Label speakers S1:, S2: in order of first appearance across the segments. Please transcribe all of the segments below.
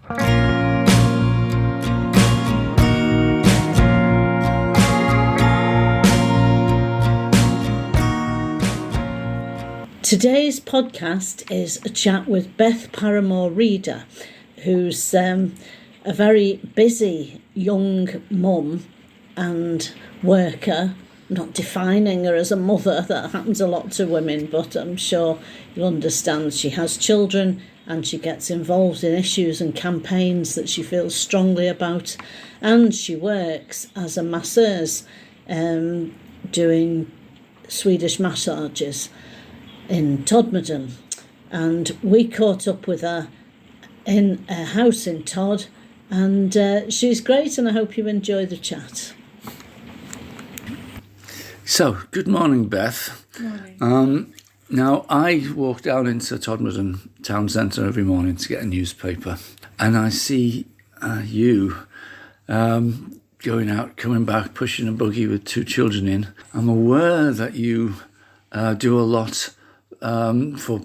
S1: Today's podcast is a chat with Beth Paramor Reader, who's a very busy young mum and worker. Not defining her as a mother, that happens a lot to women, but I'm sure you'll understand she has children and she gets involved in issues and campaigns that she feels strongly about, and she works as a masseuse doing Swedish massages in Todmorden, and we caught up with her in a house in Tod, and she's great, and I hope you enjoy the chat.
S2: So, good morning, Beth.
S3: Good morning.
S2: Now, I walk down into Todmorden town centre every morning to get a newspaper, and I see you going out, coming back, pushing a buggy with 2 children in. I'm aware that you do a lot for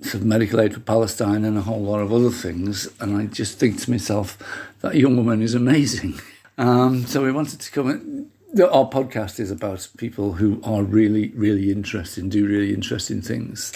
S2: sort of medical aid for Palestine and a whole lot of other things, and I just think to myself, that young woman is amazing. So we wanted to come in. Our podcast is about people who are really, really interesting, do really interesting things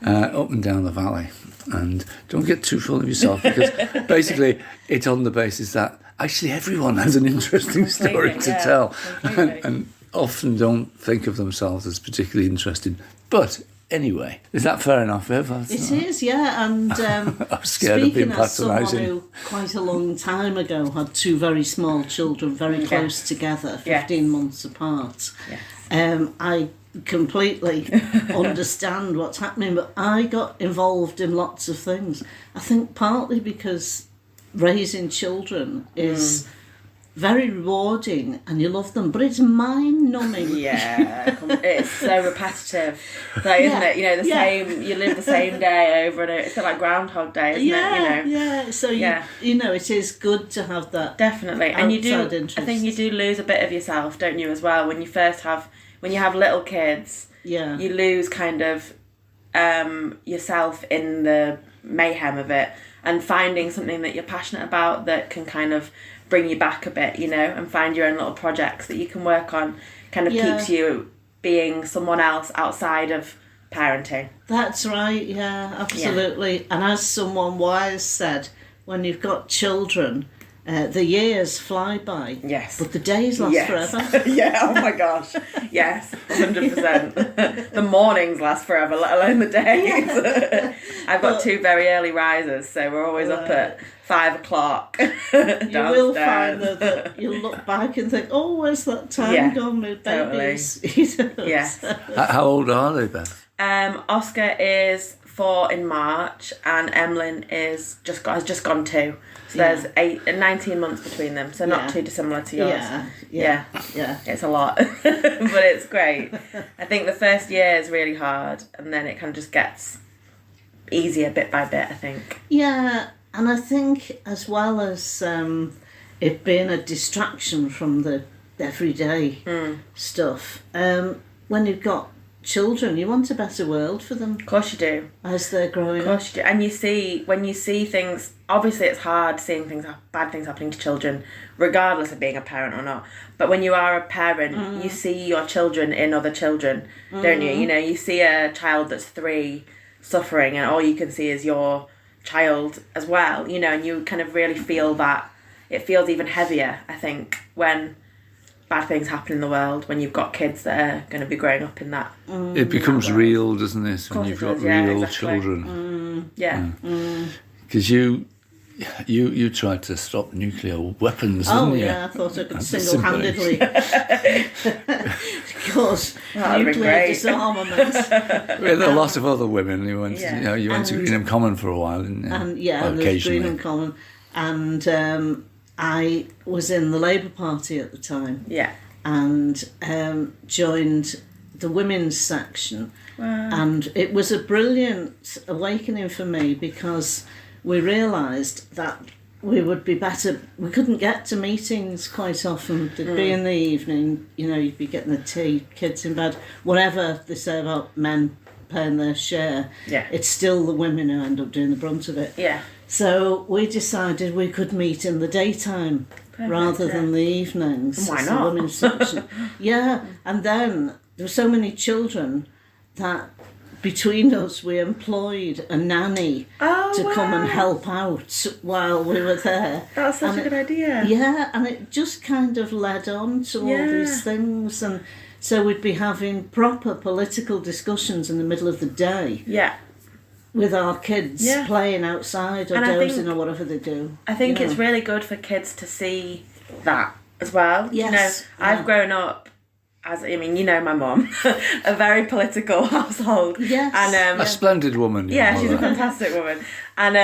S2: up and down the valley. And don't get too full of yourself, because basically it's on the basis that actually everyone has an interesting story to tell, and often don't think of themselves as particularly interesting. But anyway, is that fair enough, Viv?
S1: It is, yeah. And
S2: I'm scared of being
S1: speaking as someone
S2: patronising.
S1: who quite a long time ago had 2 very small children, very close together, 15 months apart, I completely understand what's happening. But I got involved in lots of things. I think partly because raising children is very rewarding and you love them, but it's mind-numbing.
S3: Yeah, it's so repetitive, though, isn't it? You know, same. You live the same day over and over. It's like Groundhog Day, isn't it? You know.
S1: So you know, it is good to have that.
S3: Definitely, and you do.
S1: Interest.
S3: I think you do lose a bit of yourself, don't you, as well? When you have little kids, you lose kind of yourself in the mayhem of it, and finding something that you're passionate about that can kind of bring you back a bit, you know, and find your own little projects that you can work on, kind of keeps you being someone else outside of parenting.
S1: That's right, yeah, absolutely. Yeah. And as someone wise said, when you've got children, the years fly by. Yes. But the days last forever.
S3: Yeah, oh my gosh. Yes, 100%. The mornings last forever, let alone the days. I've got 2 very early risers, so we're always up at 5 o'clock.
S1: You will find that you'll look back and think, oh, where's that time gone with babies?
S3: Totally. Yes.
S2: How old are they, Beth?
S3: Oscar is 4 in March, and Emlyn has just gone 2. So there's 19 months between them, so not too dissimilar to yours. Yeah. It's a lot, but it's great. I think the first year is really hard, and then it kind of just gets easier bit by bit, I think.
S1: Yeah, and I think as well as it being a distraction from the everyday stuff, when you've got children, you want a better world for them.
S3: Of course you do.
S1: As they're growing up.
S3: Of course you do. And when you see things, obviously it's hard seeing bad things happening to children, regardless of being a parent or not. But when you are a parent, you see your children in other children, don't you? You know, you see a child that's 3 suffering, and all you can see is your child as well, you know, and you kind of really feel that. It feels even heavier, I think, when bad things happen in the world, when you've got kids that are going to be growing up in that.
S2: It becomes real, doesn't it, when you've got real children? Because you tried to stop nuclear weapons, didn't you?
S1: I thought I could single-handedly cause nuclear disarmament.
S2: With a lot of other women who went, you went to Greenham Common for a while, didn't you?
S1: And there's Greenham Common, and I was in the Labour Party at the time.
S3: Yeah.
S1: And joined the women's section. Wow. And it was a brilliant awakening for me, because we realised that we would be better. We couldn't get to meetings quite often. They'd be in the evening, you know, you'd be getting the tea, kids in bed, whatever they say about men paying their share. Yeah. It's still the women who end up doing the brunt of it.
S3: Yeah.
S1: So we decided we could meet in the daytime rather than the evenings.
S3: Why
S1: as
S3: not?
S1: the women's section. Yeah, and then there were so many children that between us we employed a nanny to come and help out while we were there.
S3: That's such a good idea.
S1: Yeah, and it just kind of led on to all these things. And so we'd be having proper political discussions in the middle of the day.
S3: Yeah.
S1: With our kids playing outside or dozing or whatever they do.
S3: I think it's really good for kids to see that as well.
S1: Yes.
S3: I've grown up as, you know my mum, a very political household.
S1: Yes.
S3: And,
S2: a splendid woman.
S3: Yeah, she's a fantastic woman. And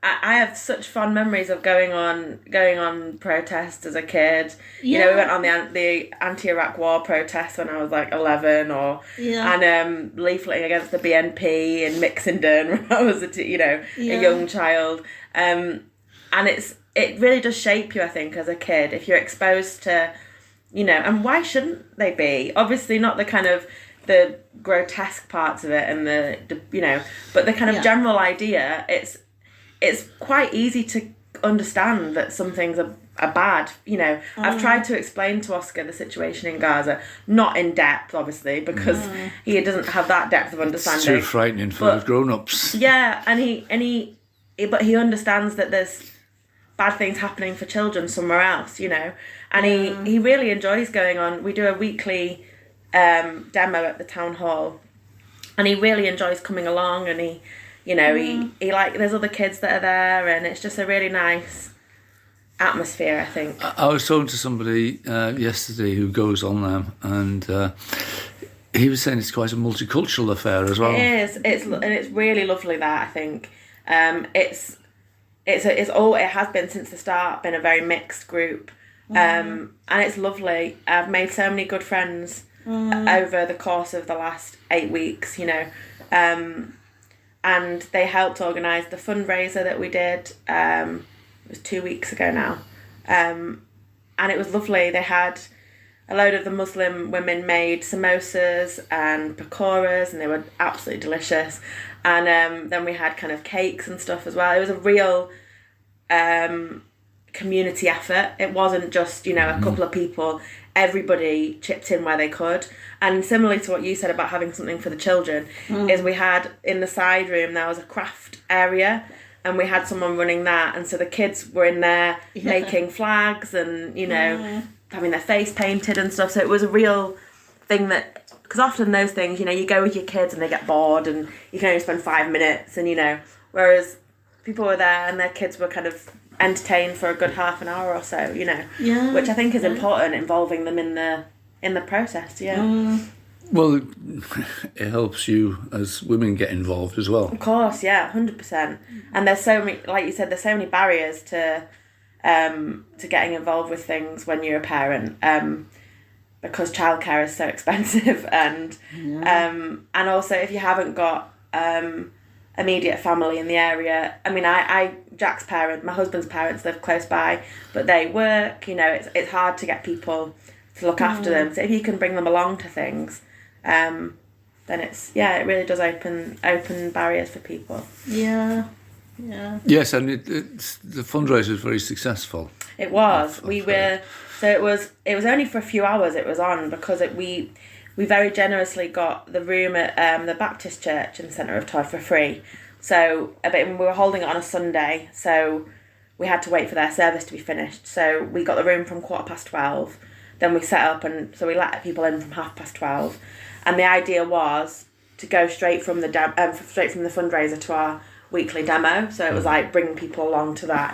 S3: I have such fond memories of going on protests as a kid.
S1: Yeah.
S3: You know, we went on the anti-Iraq war protests when I was like 11, and leafleting against the BNP in Mixenden when I was a young child. And it really does shape you, I think, as a kid if you're exposed to, and why shouldn't they be? Obviously not the kind of the grotesque parts of it and the but the kind of general idea. It's quite easy to understand that some things are bad. I've tried to explain to Oscar the situation in Gaza, not in depth, obviously, because he doesn't have that depth of understanding.
S2: It's too frightening for grown-ups.
S3: Yeah, but he understands that there's bad things happening for children somewhere else, and he really enjoys going on. We do a weekly demo at the town hall, and he really enjoys coming along, and he there's other kids that are there, and it's just a really nice atmosphere, I think.
S2: I was talking to somebody yesterday who goes on them, and he was saying it's quite a multicultural affair as well.
S3: It is. It's really lovely that, I think. It has been since the start, been a very mixed group. And it's lovely. I've made so many good friends over the course of the last 8 weeks, and they helped organise the fundraiser that we did. It was 2 weeks ago now. And it was lovely. They had a load of the Muslim women made samosas and pakoras, and they were absolutely delicious. And then we had kind of cakes and stuff as well. It was a real community effort. It wasn't just, a couple of people. Everybody chipped in where they could. And similarly to what you said about having something for the children, is we had in the side room, there was a craft area, and we had someone running that. And so the kids were in there making flags and, having their face painted and stuff. So it was a real thing that, because often those things, you go with your kids and they get bored and you can only spend 5 minutes and, whereas people were there and their kids were kind of entertained for a good half an hour or so, which I think is important, involving them in the process,
S2: Well, it helps you as women get involved as well.
S3: Of course, 100%. And there's so many, like you said, there's so many barriers to getting involved with things when you're a parent, because childcare is so expensive, and also if you haven't got immediate family in the area. Jack's parents, my husband's parents, live close by, but they work. It's hard to get people to look after them. So if you can bring them along to things, then it really does open barriers for people.
S1: Yeah.
S2: Yes, and the fundraiser was very successful.
S3: It was. It was only for a few hours it was on, because we very generously got the room at the Baptist Church in the centre of Todd for free. So we were holding it on a Sunday, so we had to wait for their service to be finished. So we got the room from 12:15. Then we set up, and so we let people in from 12:30. And the idea was to go straight from the fundraiser to our weekly demo. So it was like bringing people along to that.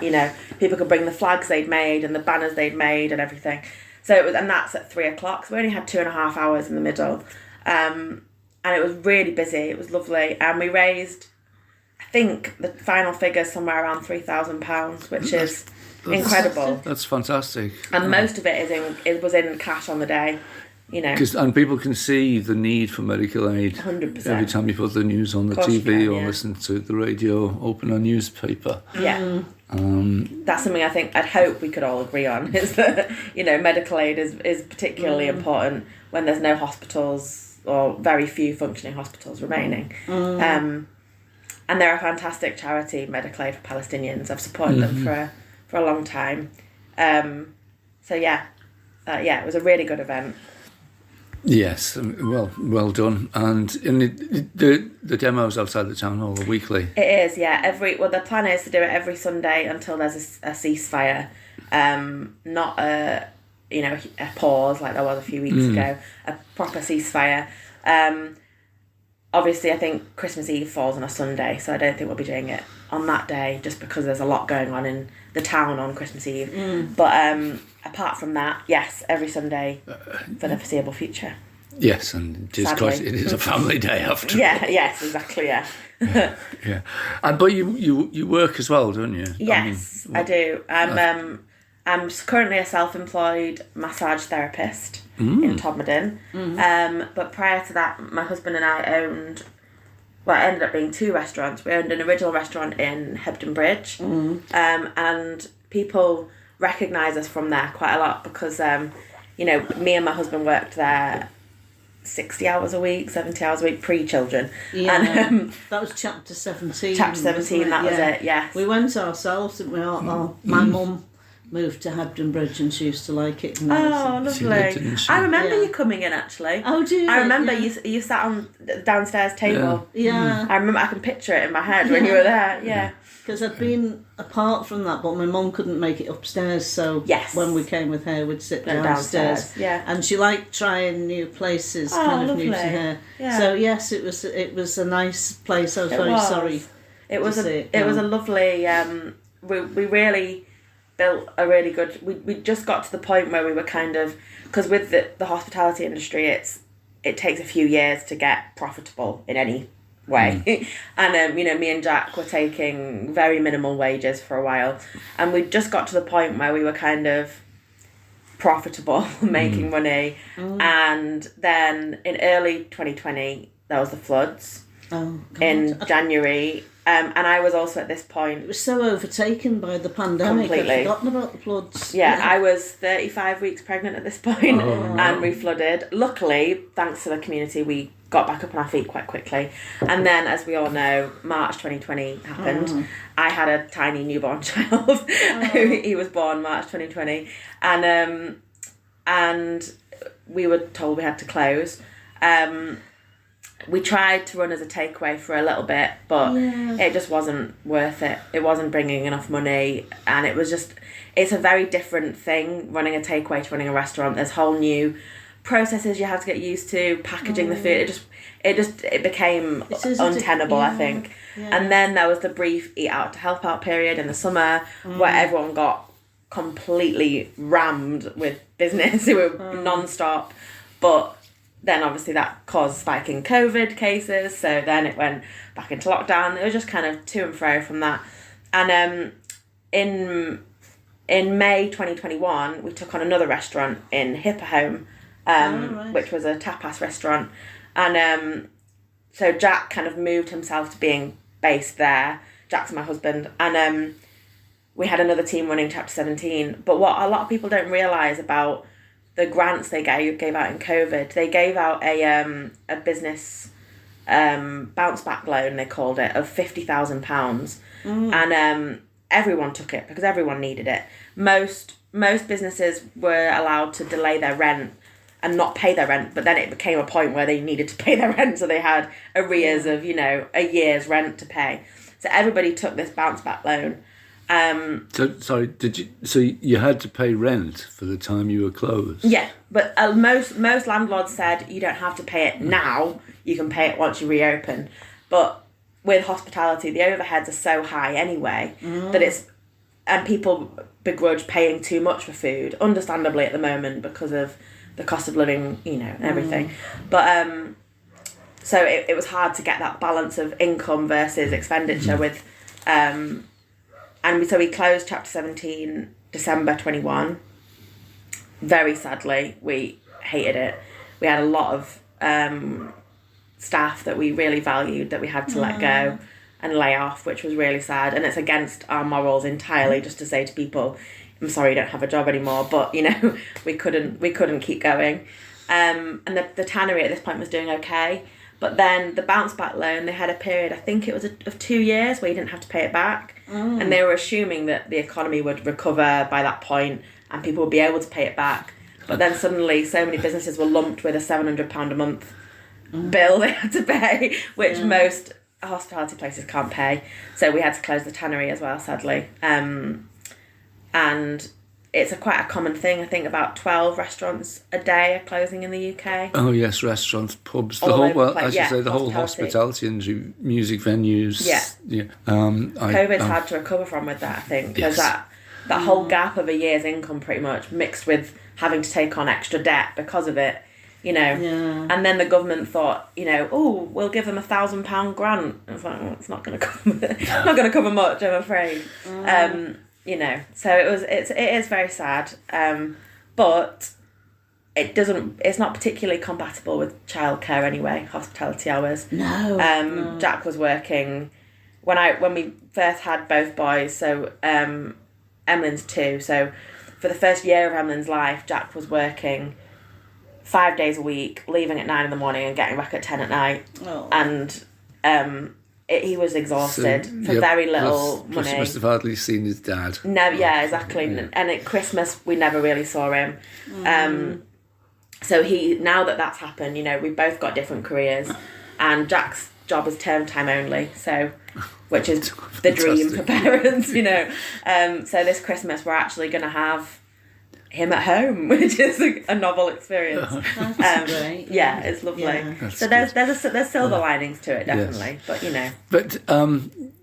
S3: People could bring the flags they'd made and the banners they'd made and everything. So it was, and that's at 3:00. So we only had 2.5 hours in the middle, and it was really busy. It was lovely, and we raised, I think, the final figure somewhere around £3,000, which is incredible.
S2: That's fantastic.
S3: And most of it was in cash on the day,
S2: And people can see the need for medical aid
S3: 100%.
S2: every time you put the news on the TV or listen to the radio, open a newspaper.
S3: Yeah. That's something I think I'd hope we could all agree on, is that medical aid is particularly important when there's no hospitals or very few functioning hospitals remaining. And they're a fantastic charity, Medical Aid for Palestinians. I've supported them for a long time. So yeah, it was a really good event.
S2: Yes, well done. And the demos outside the town hall are weekly.
S3: It is, yeah. The plan is to do it every Sunday until there's a ceasefire, not a pause like there was a few weeks ago. A proper ceasefire. Obviously, I think Christmas Eve falls on a Sunday, so I don't think we'll be doing it on that day, just because there's a lot going on in the town on Christmas Eve. But apart from that, yes, every Sunday for the foreseeable future.
S2: Yes, and it is a family day after.
S3: Yes, exactly, yeah.
S2: Yeah, but you work as well, don't you?
S3: Yes, I do. I'm currently a self-employed massage therapist in Todmorden. But prior to that, my husband and I owned, well, it ended up being 2 restaurants. We owned an original restaurant in Hebden Bridge, and people recognise us from there quite a lot because, me and my husband worked there 60 hours a week, 70 hours a week, pre-children.
S1: Yeah, and, that was chapter 17.
S3: Chapter 17, that was it, yes.
S1: We went ourselves, didn't we? My mum moved to Hebden Bridge and she used to like it.
S3: Lovely. I remember you coming in, actually.
S1: Oh, do you?
S3: I remember you sat on the downstairs table.
S1: Yeah.
S3: I can picture it in my head when you were there, yeah.
S1: Because I'd been apart from that, but my mum couldn't make it upstairs, so when we came with her, we'd sit downstairs.
S3: Yeah.
S1: And she liked trying new places, new to her. Yeah. So yes, it was a nice place. I was very sorry.
S3: It was a lovely. We really built a really good. We just got to the point where we were kind of, because with the hospitality industry, it takes a few years to get profitable in any way. And me and Jack were taking very minimal wages for a while, and we just got to the point where we were kind of profitable, making money. And then in early 2020 there was the floods in January, and I was also at this point,
S1: it was so overtaken by the pandemic.
S3: Completely.
S1: I'd forgotten about the floods.
S3: I was 35 weeks pregnant at this point, and we flooded. Luckily, thanks to the community, we got back up on our feet quite quickly. And then, as we all know, March 2020 happened. I had a tiny newborn child. He was born March 2020, and we were told we had to close. We tried to run as a takeaway for a little bit, but it just wasn't worth it. It wasn't bringing enough money, and it's a very different thing running a takeaway to running a restaurant. There's whole new processes you have to get used to, packaging the food. It became untenable, I think. And then there was the brief eat out to help out period in the summer where everyone got completely rammed with business. It were non-stop, but then obviously that caused a spike in COVID cases, so then it went back into lockdown. It was just kind of to and fro from that. And in May 2021, we took on another restaurant in Hipperholme, which was a tapas restaurant. And so Jack kind of moved himself to being based there. Jack's my husband. And we had another team running Chapter 17. But what a lot of people don't realise about the grants they gave out in COVID, they gave out a business bounce back loan, they called it, of £50,000. And everyone took it because everyone needed it. Most businesses were allowed to delay their rent and not pay their rent, but then it became a point where they needed to pay their rent, so they had arrears of a year's rent to pay. So everybody took this bounce back loan.
S2: So you had to pay rent for the time you were closed?
S3: Yeah, but most landlords said you don't have to pay it now, you can pay it once you reopen. But with hospitality, the overheads are so high anyway and people begrudge paying too much for food, understandably at the moment because of the cost of living, and everything. But so it was hard to get that balance of income versus expenditure with so we closed Chapter 17 December 21. Very sadly, we hated it. We had a lot of staff that we really valued that we had to let go and lay off, which was really sad. And it's against our morals entirely just to say to people, I'm sorry you don't have a job anymore, but we couldn't keep going. And the tannery at this point was doing okay, But then the bounce back loan, they had a period, I think it was of 2 years, where you didn't have to pay it back. And they were assuming that the economy would recover by that point and people would be able to pay it back. But then suddenly so many businesses were lumped with a £700 a month bill they had to pay, which most hospitality places can't pay. So we had to close the tannery as well, sadly. And it's quite a common thing. I think about 12 restaurants a day are closing in the UK.
S2: Oh yes, restaurants, pubs,
S3: All
S2: the whole,
S3: over the
S2: well,
S3: place.
S2: as you
S3: Yeah,
S2: say, the whole hospitality industry, music venues.
S3: Yeah. COVID's hard to recover from with that, I think, because that whole gap of a year's income pretty much mixed with having to take on extra debt because of it, you know.
S1: Yeah.
S3: And then the government thought, you know, oh, we'll give them £1,000 grant. It's like, well, it's not going to cover much, I'm afraid. You know, so it is very sad, but it's not particularly compatible with childcare anyway, hospitality hours.
S1: No.
S3: Jack was working when we first had both boys, so Emmeline's 2, so for the first year of Emmeline's life, Jack was working 5 days a week, leaving at 9 in the morning and getting back at 10 at night. And he was exhausted for very little money.
S2: He must have hardly seen his dad.
S3: No, yeah, exactly. Yeah. And at Christmas, we never really saw him. So now that's happened, you know, we've both got different careers, and Jack's job is term time only, which is the dream for parents, you know. So this Christmas, we're actually going to have him at home, which is a novel experience.
S1: That's great.
S3: Yeah, it's lovely.
S1: Yeah.
S3: So there's silver linings to it, definitely. Yes. But you know.
S2: But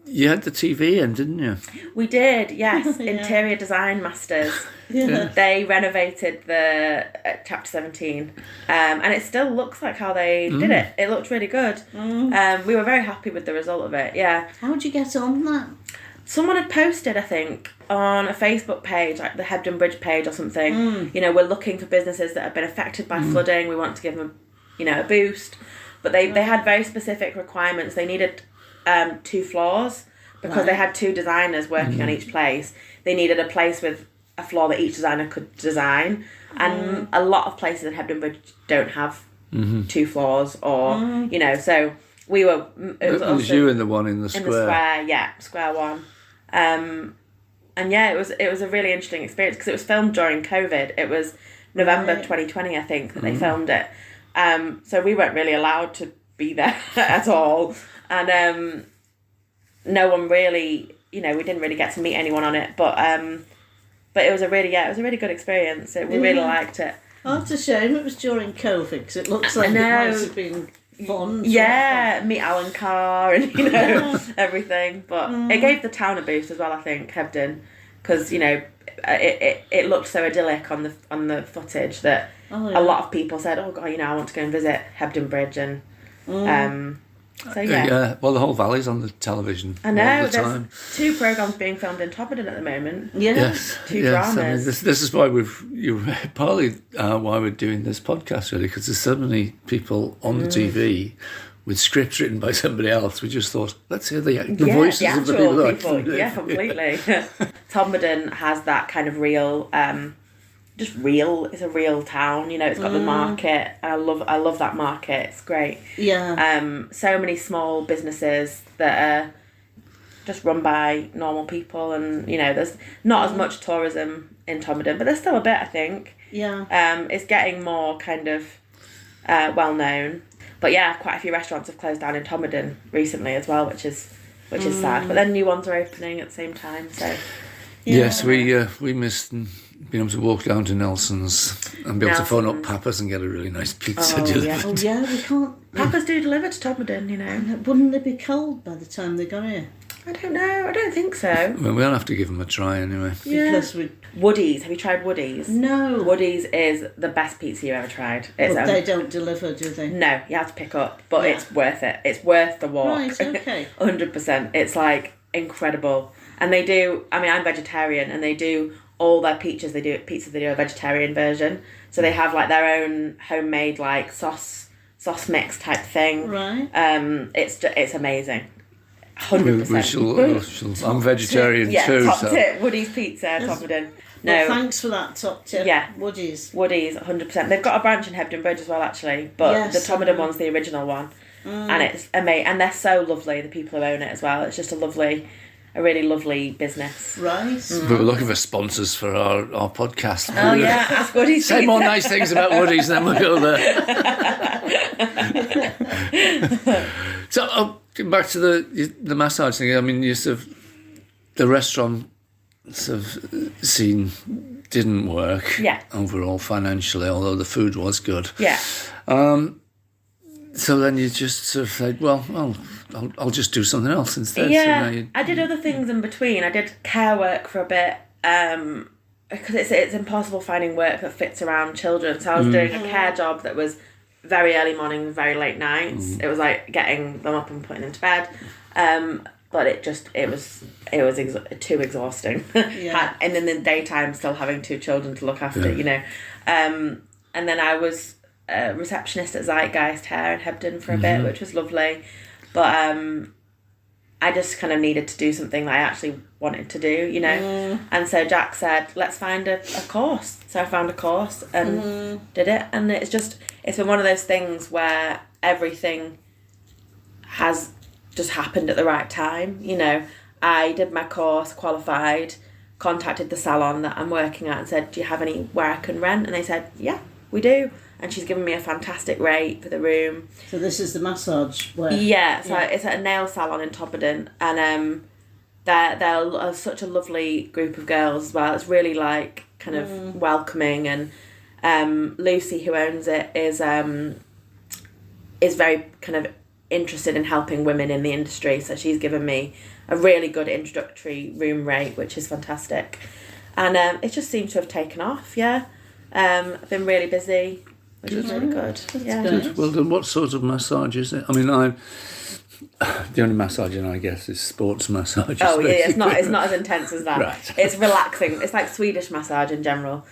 S2: you had the TV in, didn't you?
S3: We did, yes. Interior design masters. They renovated the chapter 17, and it still looks like how they did it. It looked really good. We were very happy with the result of it. Yeah.
S1: How would you get on that?
S3: Someone had posted, I think, on a Facebook page, like the Hebden Bridge page or something. You know, we're looking for businesses that have been affected by flooding. We want to give them, you know, a boost. But they had very specific requirements. They needed 2 floors because they had 2 designers working on each place. They needed a place with a floor that each designer could design. And a lot of places at Hebden Bridge don't have 2 floors or, you know, so we were...
S2: It was you in the one in the square.
S3: In the square, yeah, square one. And yeah, it was a really interesting experience because it was filmed during COVID. It was November 2020, I think, that they filmed it. So we weren't really allowed to be there at all. And no one really, you know, we didn't really get to meet anyone on it. But it was a really good experience. We really liked it.
S1: Oh, it's a shame it was during COVID because it looks like it might have been fun.
S3: Yeah, meet Alan Carr and, you know, everything. But it gave the town a boost as well, I think, Hebden, because, you know, it looked so idyllic on the footage that a lot of people said, oh God, you know, I want to go and visit Hebden Bridge and so yeah.
S2: Well, the whole valley's on the television.
S3: I know,
S2: all the
S3: there's
S2: time.
S3: 2 programmes being filmed in Todmorden at the moment.
S2: Yes.
S3: 2 dramas.
S2: I mean, this is why partly why we're doing this podcast, really, because there's so many people on the TV with scripts written by somebody else. We just thought, let's hear the voices of the people that actually live.
S3: Yeah, completely. Todmorden has that kind of real... it's a real town, you know. It's got the market. I love that market. It's great.
S1: Yeah.
S3: So many small businesses that are just run by normal people, and you know, there's not as much tourism in Todmorden, but there's still a bit, I think.
S1: Yeah.
S3: It's getting more kind of well known, but yeah, quite a few restaurants have closed down in Todmorden recently as well, which is sad. But then new ones are opening at the same time. So
S2: yes, we missed being able to walk down to Nelson's and be able to phone up Papa's and get a really nice pizza delivered.
S1: Yeah, we can't.
S3: Papa's do deliver to Todmorden, you know.
S1: Wouldn't they be cold by the time they got here?
S3: I don't know. I don't think so.
S2: Well, we'll have to give them a try anyway.
S3: Yeah.
S1: Because
S3: Woody's. Have you tried Woody's?
S1: No.
S3: Woody's is the best pizza you ever tried.
S1: But they don't deliver, do they?
S3: No, you have to pick up, but it's worth it. It's worth the walk.
S1: Right, okay.
S3: 100%. It's like incredible. And they do, I mean, I'm vegetarian, and they do all their pizzas, they do a vegetarian version. So they have like their own homemade like sauce mix type thing.
S1: Right.
S3: It's amazing. 100%.
S2: I'm vegetarian too.
S3: Top tip, Woody's Pizza, Todmorden. No.
S1: Well, thanks for that top tip.
S3: Yeah.
S1: Woody's,
S3: 100%. They've got a branch in Hebden Bridge as well, actually, but the Todmorden one's the original one. and it's amazing. And they're so lovely, the people who own it as well. It's just a really lovely business.
S1: Right.
S2: We were looking for sponsors for our podcast.
S3: Oh yeah, ask Woody's.
S2: Say more nice things about Woody's, and then we'll go there. So, back to the massage thing. I mean, you sort of, the restaurant sort of scene didn't work.
S3: Yeah.
S2: Overall, financially, although the food was good.
S3: Yeah.
S2: So then you just sort of said, well, I'll just do something else instead.
S3: Yeah,
S2: So
S3: I did other things in between. I did care work for a bit, because it's impossible finding work that fits around children. So I was doing a care job that was very early morning, very late nights. It was like getting them up and putting them to bed. But it was too exhausting.
S1: Yeah.
S3: And in the daytime, still having 2 children to look after, you know. And then I was a receptionist at Zeitgeist Hair in Hebden for a bit, which was lovely. But I just kind of needed to do something that I actually wanted to do, you know. And so Jack said, let's find a course. So I found a course and did it. And it's been one of those things where everything has just happened at the right time, you know. I did my course, qualified, contacted the salon that I'm working at and said, do you have anywhere I can rent? And they said, yeah, we do. And she's given me a fantastic rate for the room.
S1: So this is the massage work?
S3: Yeah, so it's at a nail salon in Todmorden, and they're such a lovely group of girls as well. It's really like kind of welcoming, and Lucy, who owns it, is very kind of interested in helping women in the industry. So she's given me a really good introductory room rate, which is fantastic, and it just seems to have taken off. Yeah, I've been really busy, which is really good. Yeah.
S1: good.
S2: well done. What sort of massage is it? I mean, the only massage I guess is sports massage.
S3: Oh yeah, it's not as intense as that.
S2: Right.
S3: It's relaxing. It's like Swedish massage in general.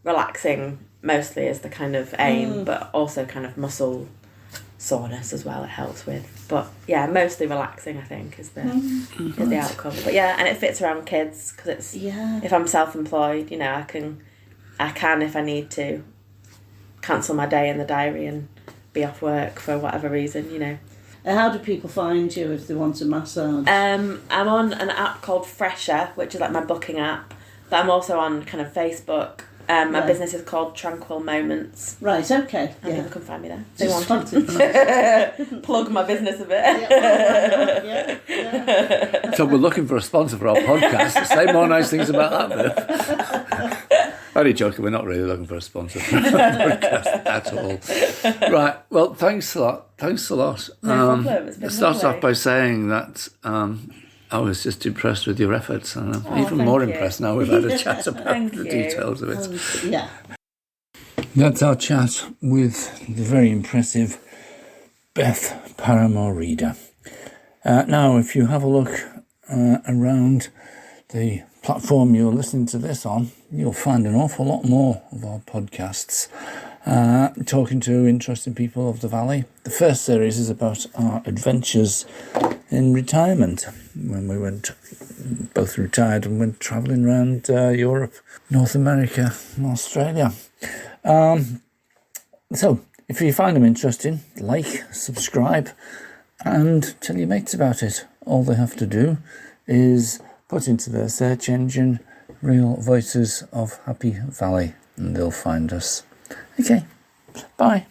S3: Relaxing mostly is the kind of aim, but also kind of muscle soreness as well. It helps with, but yeah, mostly relaxing. I think is the outcome. But yeah, and it fits around kids because it's if I'm self-employed, you know, I can if I need to cancel my day in the diary and be off work for whatever reason, you know.
S1: How do people find you if they want a massage?
S3: I'm on an app called Fresher, which is like my booking app, but I'm also on kind of Facebook. My business is called Tranquil Moments.
S1: Right, okay.
S3: And people can find me there. They
S1: Just
S3: want to plug my business a bit.
S1: Yeah.
S2: So we're looking for a sponsor for our podcast. Say more nice things about that, Beth. Only joking, we're not really looking for a sponsor for our podcast at all. Right, well, thanks a lot.
S3: No problem, it's been
S2: I started
S3: lovely.
S2: off by saying that I was just impressed with your efforts, and I'm even
S3: thank
S2: more
S3: you.
S2: impressed now we've had a chat about
S3: Thank
S2: the
S3: you.
S2: details of it.
S1: Yeah.
S2: That's our chat with the very impressive Beth Paramor reader. Now, if you have a look around the platform you're listening to this on, you'll find an awful lot more of our podcasts, talking to interesting people of the valley. The first series is about our adventures in retirement, when we both retired and went travelling around Europe, North America and Australia. So, if you find them interesting, like, subscribe, and tell your mates about it. All they have to do is put into their search engine Real Voices of Happy Valley, and they'll find us. Okay, bye.